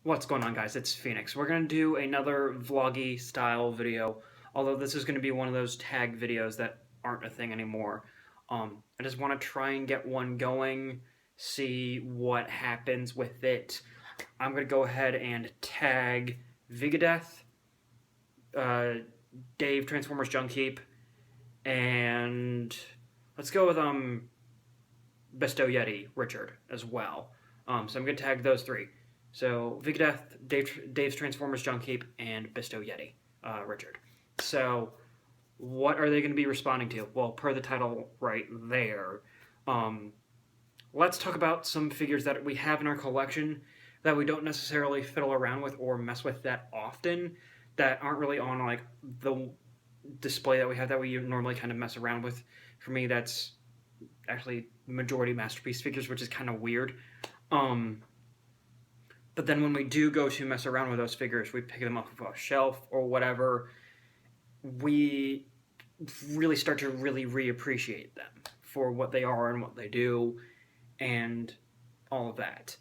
What's going on, guys? It's Phoenix. We're going to do another vloggy style video, although this is going to be one of those tag videos that aren't a thing anymore. I just want to try and get one going, see what happens with it. I'm going to go ahead and tag Vigadeath, Dave Transformers Junkheap, and let's go with BistoYeti Richard as well. So I'm going to tag those three. So Vigadeath, Dave's Transformers Junkheap, and BistoYeti Richard. So what are they going to be responding to? Well, per the title right there, let's talk about some figures that we have in our collection that we don't necessarily fiddle around with or mess with that often, that aren't really on like the display that we have that we normally kind of mess around with. For me, that's actually majority masterpiece figures, which is kind of weird. But then when we do go to mess around with those figures, we pick them off of a shelf or whatever, we really start to really reappreciate them for what they are and what they do and all of that.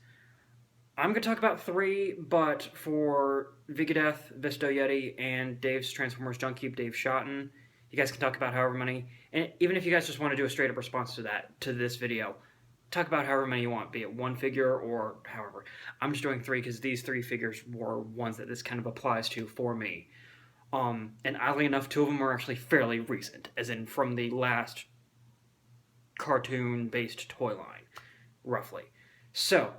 I'm going to talk about three, but for Vigadeath, BistoYeti, and Dave's Transformers Junkheap, Dave Schotten, you guys can talk about however many. And even if you guys just want to do a straight-up response to this video, talk about however many you want, be it one figure or however. I'm just doing three because these three figures were ones that this kind of applies to for me. And oddly enough, two of them are actually fairly recent, as in from the last cartoon-based toy line, roughly. So,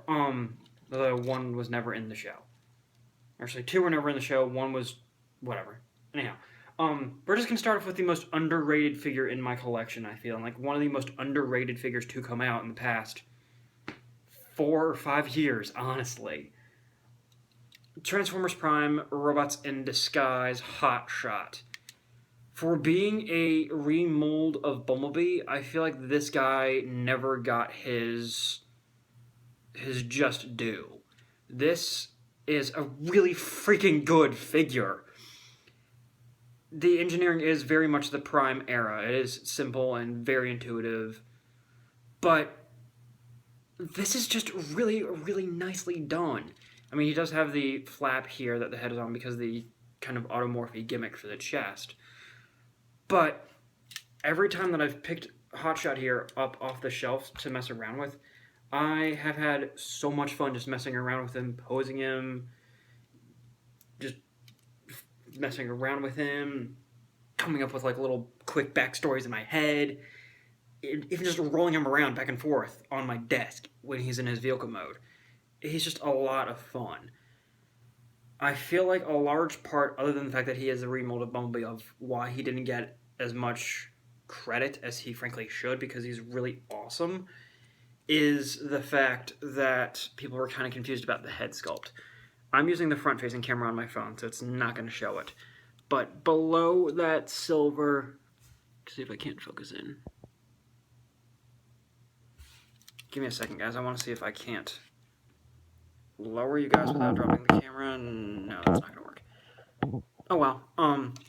the one was never in the show. Actually, two were never in the show, one was whatever. Anyhow, we're just going to start off with the most underrated figure in my collection, I feel. And like one of the most underrated figures to come out in the past 4 or 5 years, honestly. Transformers Prime, Robots in Disguise, Hotshot. For being a remold of Bumblebee, I feel like this guy never got his just due. This is a really freaking good figure. The engineering is very much the Prime era. It is simple and very intuitive, but this is just really, really nicely done. I mean, he does have the flap here that the head is on because of the kind of automorphy gimmick for the chest. But every time that I've picked Hotshot here up off the shelf to mess around with, I have had so much fun just messing around with him, posing him, just messing around with him, coming up with like little quick backstories in my head, even just rolling him around back and forth on my desk when he's in his vehicle mode. He's just a lot of fun. I feel like a large part, other than the fact that he is a remold of Bumblebee, of why he didn't get as much credit as he frankly should, because he's really awesome, is the fact that people were kind of confused about the head sculpt. I'm using the front-facing camera on my phone, so it's not going to show it. But below that silver... Let's see if I can't focus in. Give me a second, guys. I want to see if I can't lower you guys without dropping the camera. No, that's not going to work. Oh, well.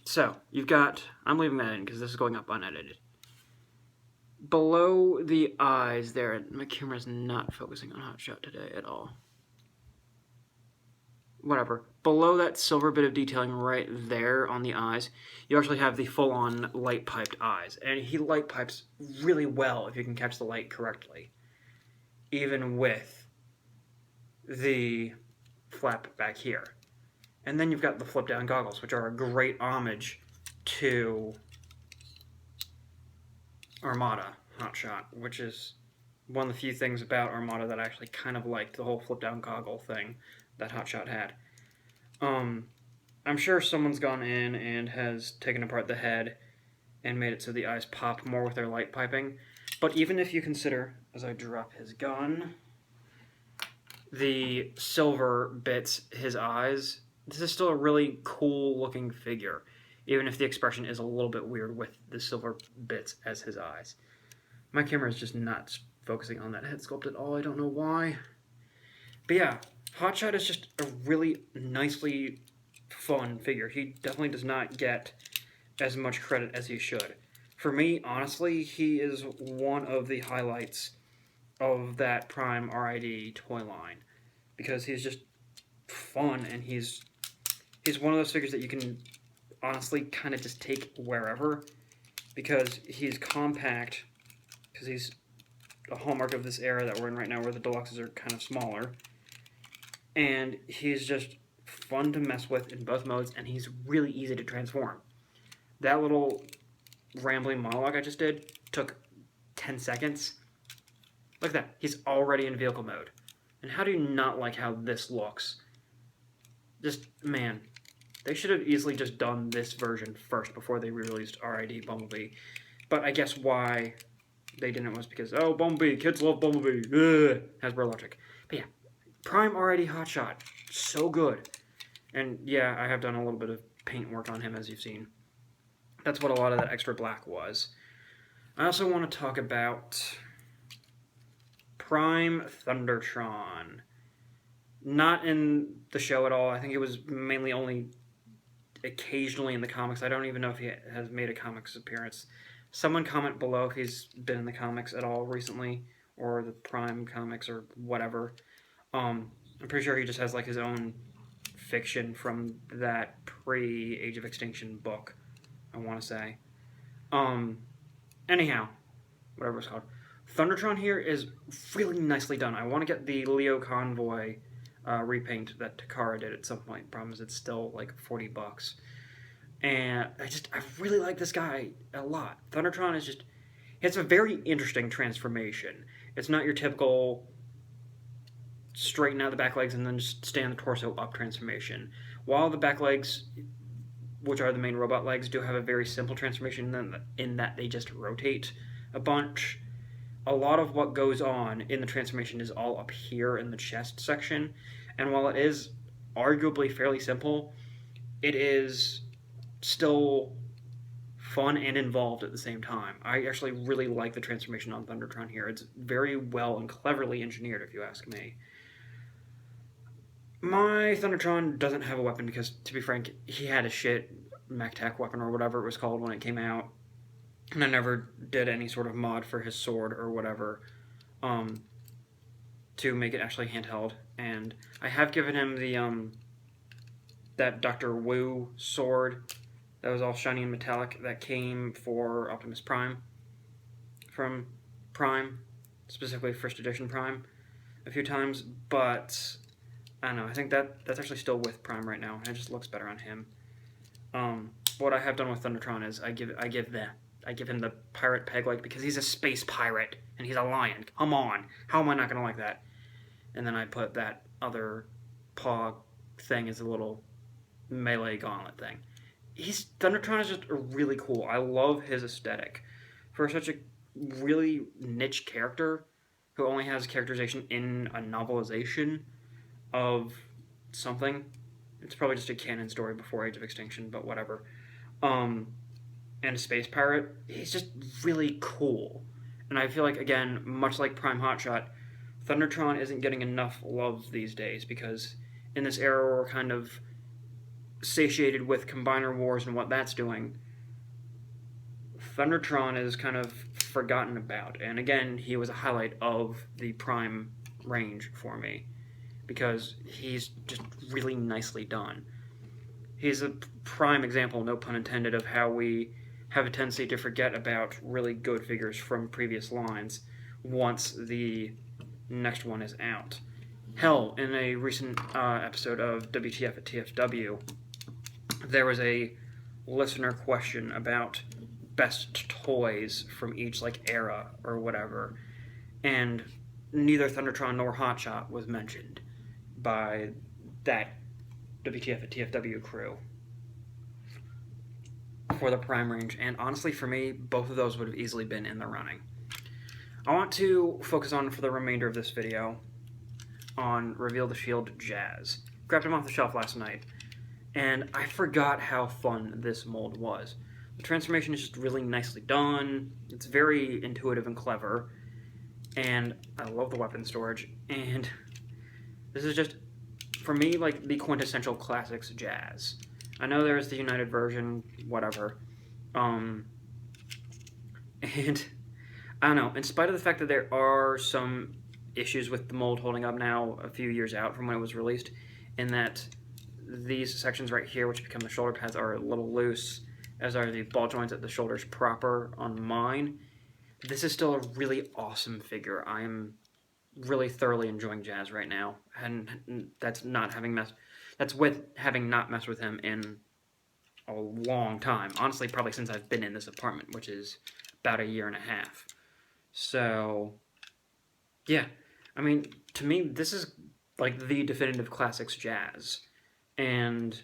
So, you've got... I'm leaving that in because this is going up unedited. Below the eyes there... My camera's not focusing on Hotshot today at all. Whatever. Below that silver bit of detailing right there on the eyes, you actually have the full-on light-piped eyes. And he light pipes really well if you can catch the light correctly. Even with the flap back here. And then you've got the flip-down goggles, which are a great homage to Armada Hotshot, which is one of the few things about Armada that I actually kind of liked, the whole flip-down goggle thing that Hotshot had. I'm sure someone's gone in and has taken apart the head and made it so the eyes pop more with their light piping. But even if you consider, as I drop his gun, the silver bits, his eyes, this is still a really cool looking figure, even if the expression is a little bit weird with the silver bits as his eyes. My camera is just not focusing on that head sculpt at all. I don't know why. But yeah, Hotshot is just a really nicely fun figure. He definitely does not get as much credit as he should. For me, honestly, he is one of the highlights of that Prime RID toy line, because he's just fun, and he's one of those figures that you can honestly kind of just take wherever, because he's compact, because he's a hallmark of this era that we're in right now, where the deluxes are kind of smaller, and he's just fun to mess with in both modes, and he's really easy to transform. That little rambling monologue I just did took 10 seconds. Look at that. He's already in vehicle mode. And how do you not like how this looks? Just, man, they should have easily just done this version first before they re-released RID Bumblebee. But I guess why they didn't was because, oh, Bumblebee, kids love Bumblebee. Ugh, Hasbro logic. But yeah, Prime RID Hotshot. So good. And yeah, I have done a little bit of paint work on him, as you've seen. That's what a lot of that extra black was. I also want to talk about Prime Thundertron. Not in the show at all. I think it was mainly only occasionally in the comics. I don't even know if he has made a comics appearance. Someone comment below if he's been in the comics at all recently, or the Prime comics, or whatever. I'm pretty sure he just has like his own fiction from that pre-Age of Extinction book, I want to say. Anyhow, whatever it's called. Thundertron here is really nicely done. I want to get the Leo Convoy repaint that Takara did at some point. Problem is it's still like $40. And I really like this guy a lot. Thundertron is just, it's a very interesting transformation. It's not your typical straighten out the back legs and then just stand the torso up transformation. While the back legs, which are the main robot legs, do have a very simple transformation in that they just rotate a bunch, a lot of what goes on in the transformation is all up here in the chest section. And while it is arguably fairly simple, it is still fun and involved at the same time. I actually really like the transformation on Thundertron here. It's very well and cleverly engineered, if you ask me. My Thundertron doesn't have a weapon because, to be frank, he had a shit MechTech weapon or whatever it was called when it came out. And I never did any sort of mod for his sword or whatever to make it actually handheld. And I have given him the that Dr. Wu sword that was all shiny and metallic that came for Optimus Prime from Prime, specifically First Edition Prime, a few times, but I don't know, I think that's actually still with Prime right now, and it just looks better on him. What I have done with Thundertron is I give him the pirate peg leg because he's a space pirate and he's a lion. Come on, how am I not gonna like that? And then I put that other paw thing as a little melee gauntlet thing. Thundertron is just really cool. I love his aesthetic for such a really niche character who only has characterization in a novelization of something. It's probably just a canon story before Age of Extinction, but whatever. And a space pirate. He's just really cool. And I feel like, again, much like Prime Hotshot, Thundertron isn't getting enough love these days because in this era we're kind of satiated with Combiner Wars and what that's doing. Thundertron is kind of forgotten about. And again, he was a highlight of the Prime range for me because he's just really nicely done. He's a prime example, no pun intended, of how we have a tendency to forget about really good figures from previous lines once the next one is out. Hell, in a recent episode of WTF at TFW, there was a listener question about best toys from each era or whatever, and neither Thundertron nor Hotshot was mentioned by that WTF at TFW crew for the Prime range, and honestly for me, both of those would have easily been in the running. I want to focus on, for the remainder of this video, on Reveal the Shield Jazz. Grabbed him off the shelf last night, and I forgot how fun this mold was. The transformation is just really nicely done, it's very intuitive and clever, and I love the weapon storage, and this is just, for me, like the quintessential classics Jazz. I know there's the United version, whatever, and I don't know, in spite of the fact that there are some issues with the mold holding up now a few years out from when it was released, in that these sections right here, which become the shoulder pads, are a little loose, as are the ball joints at the shoulders proper on mine. This is still a really awesome figure. I am really thoroughly enjoying Jazz right now, and that's with having not messed with him in a long time. Honestly, probably since I've been in this apartment, which is about a year and a half. So, yeah. I mean, to me, this is like the definitive classics Jazz. And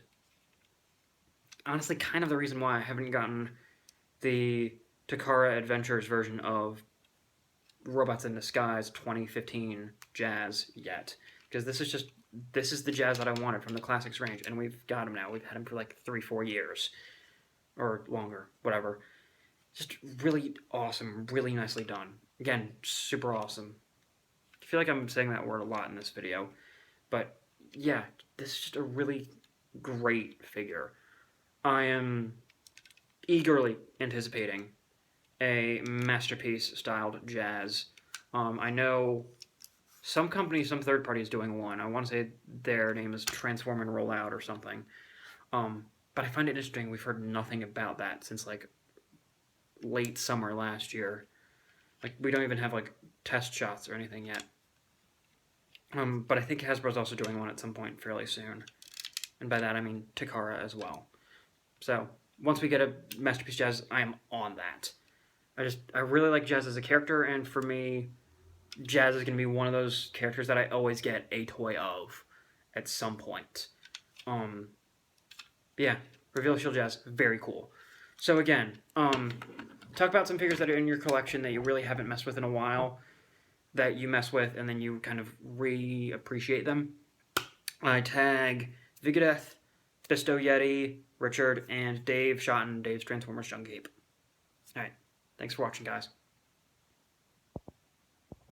honestly, kind of the reason why I haven't gotten the Takara Adventures version of Robots in Disguise 2015 Jazz yet. Because this is the Jazz that I wanted from the classics range, and we've got him now. We've had him for like 3-4 years. Or longer, whatever. Just really awesome, really nicely done. Again, super awesome. I feel like I'm saying that word a lot in this video. But yeah, this is just a really great figure. I am eagerly anticipating a Masterpiece styled Jazz. I know some company, some third party is doing one. I want to say their name is Transform and Roll Out or something. But I find it interesting. We've heard nothing about that since like late summer last year. Like, we don't even have like test shots or anything yet. But I think Hasbro's also doing one at some point fairly soon. And by that I mean Takara as well. So, once we get a Masterpiece Jazz, I am on that. I really like Jazz as a character, and for me, Jazz is going to be one of those characters that I always get a toy of at some point. Yeah, Reveal Shield Jazz, very cool. So again, talk about some figures that are in your collection that you really haven't messed with in a while, that you mess with and then you kind of re-appreciate them. I tag Vigadeath, BistoYeti, Richard, and Dave shot in Dave's Transformers Junkheap. Alright, thanks for watching, guys.